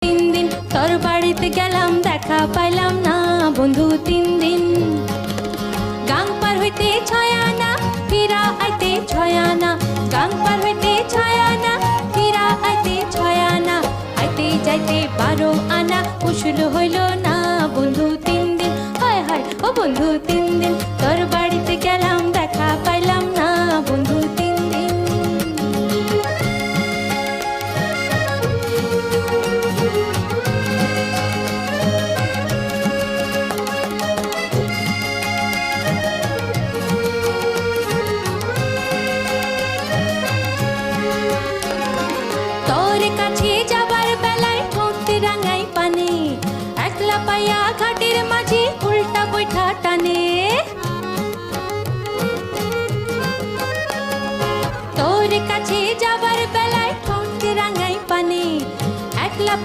তিন দিন তোর বাড়িতে গেলাম, দেখা পাইলাম না বন্ধু তিন দিন। গাং পার হইতে ছয় আনা, ফিরা আইতে ছয় আনা, গাং পার হইতে ছয় আনা, ফিরা আইতে ছয় আনা, আইতে যাইতে 12 আনা, উসুল হইল না বন্ধু তিন দিন। হায় হায় ও বন্ধু তিন দিন তোর বাড়িতে গেলাম, দেখা পাইলাম না বন্ধু তিন দিন। তোর কাছে যাবার বেলায় ঠোঁট রাঙাই পানে, একলা পাইয়া ঘাট